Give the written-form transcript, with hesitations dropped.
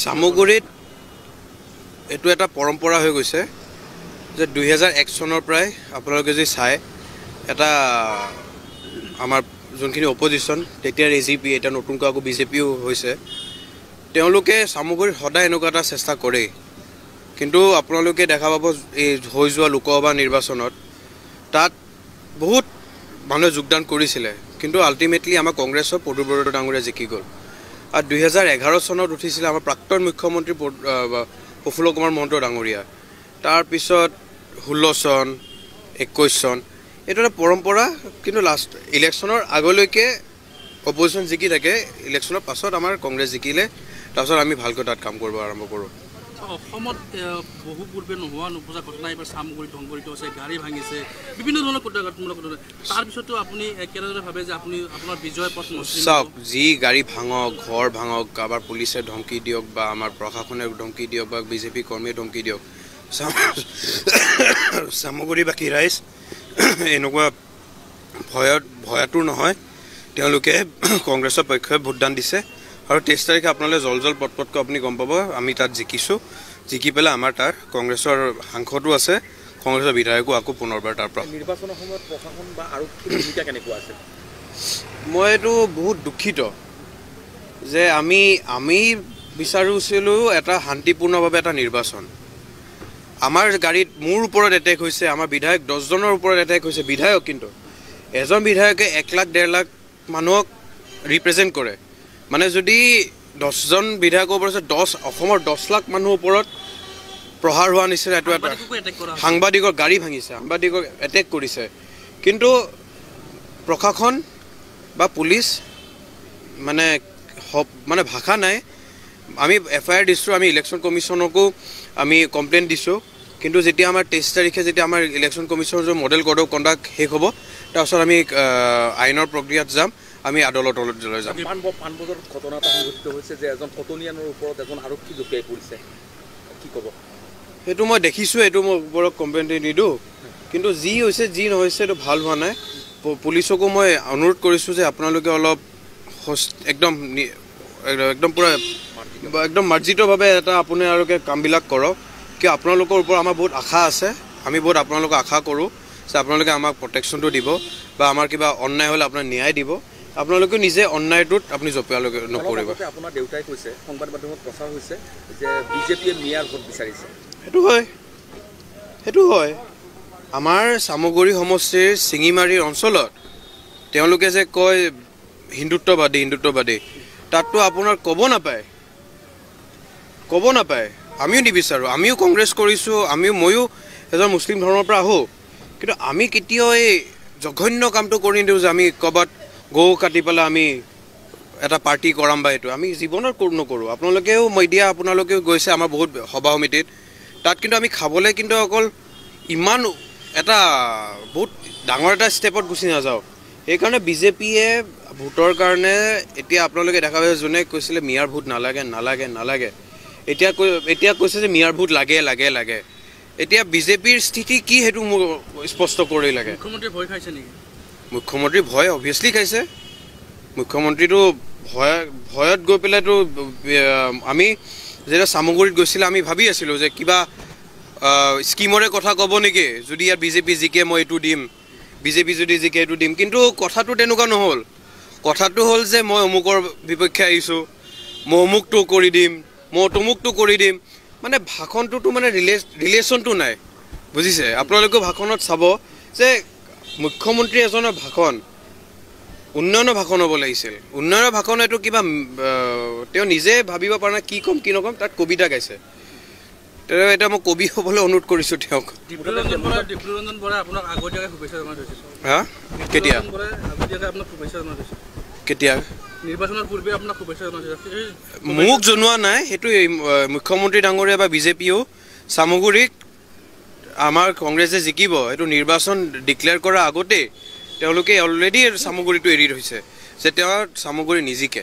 সামগুৰিত এইটো এটা পৰম্পৰা হৈ গৈছে যে 2001 চনৰ পৰাই আপোনালোকে যদি চাই এটা আমাৰ যোনখিনি অপজিশ্যন তেতিয়াৰ এজিপি এটা নতুনকৈ আকৌ বিজেপিও হৈছে তেওঁলোকে সামগুৰিত সদায় এনেকুৱা এটা চেষ্টা কৰে কিন্তু আপোনালোকে দেখা পাব এই হৈ যোৱা লোকসভা নিৰ্বাচনত তাত বহুত মানুহে যোগদান কৰিছিলে কিন্তু আল্টিমেটলি আমাৰ কংগ্ৰেছৰ প্ৰদূৰ বড়ো ডাঙৰীয়া জিকি গ'ল আৰু 2011 চনত উঠিছিলে আমাৰ প্ৰাক্তন মুখ্যমন্ত্ৰী প্ৰফুল্ল কুমাৰ মহন্ত ডাঙৰীয়া তাৰপিছত 16 চন 21 চন এটা এটা পৰম্পৰা কিন্তু লাষ্ট ইলেকশ্যনৰ আগলৈকে অপজিশ্যন জিকি থাকে ইলেকশ্যনৰ পাছত আমাৰ কংগ্ৰেছ জিকিলে তাৰপিছত আমি ভালকৈ তাত কাম কৰিব আৰম্ভ কৰোঁ অসমত বহু পূৰ্বে নোহোৱা নোপোজা ঘটনা এইবাৰ সামগুৰিত সংঘটিত হৈছে গাড়ী ভাঙিছে বিভিন্ন ধৰণৰ ঘটনামূলক ঘটনা তাৰপিছতো আপুনি কেনেদৰে ভাবে যে আপুনি আপোনাৰ বিজয় পথ চাওক যি গাড়ী ভাঙক ঘৰ ভাঙক কাৰোবাৰ পুলিচে ধমকি দিয়ক বা আমাৰ প্ৰশাসনে ধমকি দিয়ক বা বিজেপি কৰ্মীয়ে ধমকি দিয়ক সামগুৰিবাসী ৰাইজ এনেকুৱা ভয়াতুৰ নহয় তেওঁলোকে কংগ্ৰেছৰ পক্ষে ভোটদান দিছে আৰু 23 তাৰিখে আপোনালোকে জল পটপটকৈ আপুনি গম পাব আমি তাত জিকিছোঁ জিকি পেলাই আমাৰ তাৰ কংগ্ৰেছৰ সাংসদো আছে কংগ্ৰেছৰ বিধায়কো আকৌ পুনৰবাৰ তাৰ পৰা নিৰ্বাচনৰ সময়ত প্ৰশাসন বা আৰক্ষীৰ ভূমিকা কেনেকুৱা আছে মই এইটো বহুত দুখিত যে আমি বিচাৰিছিলোঁ এটা শান্তিপূৰ্ণভাৱে এটা নিৰ্বাচন আমাৰ গাড়ীত মোৰ ওপৰত এটেক হৈছে আমাৰ বিধায়ক 10 জনৰ ওপৰত এটেক হৈছে বিধায়ক কিন্তু এজন বিধায়কে 1 লাখ 1.5 লাখ মানুহক ৰিপ্ৰেজেণ্ট কৰে মানে যদি 10 জন বিধায়কৰ ওপৰত অসমৰ 10 লাখ মানুহৰ ওপৰত প্ৰহাৰ হোৱা নিচিনা এইটো এটা সাংবাদিকৰ গাড়ী ভাঙিছে সাংবাদিকক এটেক কৰিছে কিন্তু প্ৰশাসন বা পুলিচ মানে ভাষা নাই আমি এফআইআৰ দিছোঁ আমি ইলেকশ্যন কমিশ্যনকো আমি কমপ্লেইন দিছোঁ কিন্তু যেতিয়া আমাৰ 23 তাৰিখে যেতিয়া আমাৰ ইলেকশ্যন কমিশ্যনৰ যে মডেল কোড অফ কণ্ডাক্ট শেষ হ'ব তাৰপিছত আমি আইনৰ প্ৰক্ৰিয়াত যাম আমি আদালতলৈ যাম পাণবজাৰত ঘটনা এটা সংঘটিত হৈছে যে এজন কটনিয়ানৰ ওপৰত এজন আৰক্ষী জঁপিয়াই পৰিছে কি ক'ব সেইটো মই দেখিছোঁ এইটো মই ওপৰত কমপ্লেইন নিদিওঁ কিন্তু যি হৈছে যি নহৈছে এইটো ভাল হোৱা নাই পুলিচকো মই অনুৰোধ কৰিছোঁ যে আপোনালোকে অলপ একদম পূৰা একদম মাৰ্জিতভাৱে এটা আপোনালোকে কামবিলাক কৰক কিয় আপোনালোকৰ ওপৰত আমাৰ বহুত আশা আছে আমি বহুত আপোনালোকক আশা কৰোঁ যে আপোনালোকে আমাক প্ৰটেকশ্যনটো দিব বা আমাৰ কিবা অন্যায় হ'লে আপোনাৰ ন্যায় দিব আপোনালোকে নিজে অন্যায়টোত আপুনি জপিয়ালৈকে নকৰিব আপোনাৰ দেউতাই কৈছে সংবাদ মাধ্যমত প্ৰচাৰ হৈছে যে বিজেপিয়ে মিয়াৰ ভোট বিচাৰিছে সেইটো হয় আমাৰ সামগুৰি সমষ্টিৰ চিঙিমাৰীৰ অঞ্চলত তেওঁলোকে যে কয় হিন্দুত্ববাদী তাততো আপোনাৰ ক'ব নাপায় আমিও নিবিচাৰোঁ আমিও কংগ্ৰেছ কৰিছোঁ ময়ো এজন মুছলিম ধৰ্মৰ পৰা আহোঁ কিন্তু আমি কেতিয়াও এই জঘন্য কামটো কৰি নিদিওঁ যে আমি ক'ৰবাত গৰু কাটি পেলাই আমি এটা পাৰ্টি কৰাম বা এইটো আমি জীৱনত নকৰোঁ আপোনালোকেও মিডিয়া আপোনালোকেও গৈছে আমাৰ বহুত সভা সমিতিত তাত কিন্তু আমি খাবলৈ কিন্তু অকল ইমান এটা বহুত ডাঙৰ এটা ষ্টেপত গুচি নাযাওঁ সেইকাৰণে বিজেপিয়ে ভোটৰ কাৰণে এতিয়া আপোনালোকে দেখা পাইছে যোনে কৈছিলে মিয়াৰ ভোট নালাগে এতিয়া কৈছে যে মিয়াৰ ভোট লাগে এতিয়া বিজেপিৰ স্থিতি কি সেইটো মোক স্পষ্ট কৰি লাগে মুখ্যমন্ত্ৰী ভয় খাইছে নেকি মুখ্যমন্ত্ৰী ভয় অভিয়াছলি খাইছে মুখ্যমন্ত্ৰীটো ভয়ত গৈ পেলাইতো আমি যেতিয়া সামগুৰিত গৈছিলে আমি ভাবি আছিলোঁ যে কিবা স্কিমৰে কথা ক'ব নেকি যদি ইয়াত বিজেপি জিকে মই এইটো দিম বিজেপি যদি জিকে এইটো দিম কিন্তু কথাটো তেনেকুৱা নহ'ল কথাটো হ'ল যে মই অমুকৰ বিপক্ষে আহিছোঁ মই অমুকটো কৰি দিম মই তমুকটো কৰি দিম মানে ভাষণটোতো মানে ৰিলেশ্যনটো নাই বুজিছে আপোনালোকেও ভাষণত চাব যে মুখ্যমন্ত্ৰী এজনৰ ভাষণ উন্নয়নৰ ভাষণ হ'ব লাগিছিল উন্নয়নৰ ভাষণ এইটো কিবা তেওঁ নিজে ভাবিব পৰা নাই কি ক'ম কি নক'ম তাত কবিতা গাইছে তেওঁ এটা মই কবি হ'বলৈ অনুৰোধ কৰিছোঁ তেওঁক কেতিয়া মোক জনোৱা নাই সেইটো মুখ্যমন্ত্ৰী ডাঙৰীয়া বা বিজেপিয়েও সামগুৰিক আমাৰ কংগ্ৰেছে জিকিব এইটো নিৰ্বাচন ডিক্লেয়াৰ কৰাৰ আগতেই তেওঁলোকে অলৰেডি সামগুৰিটো এৰি থৈছে যে তেওঁ সামগুৰি নিজিকে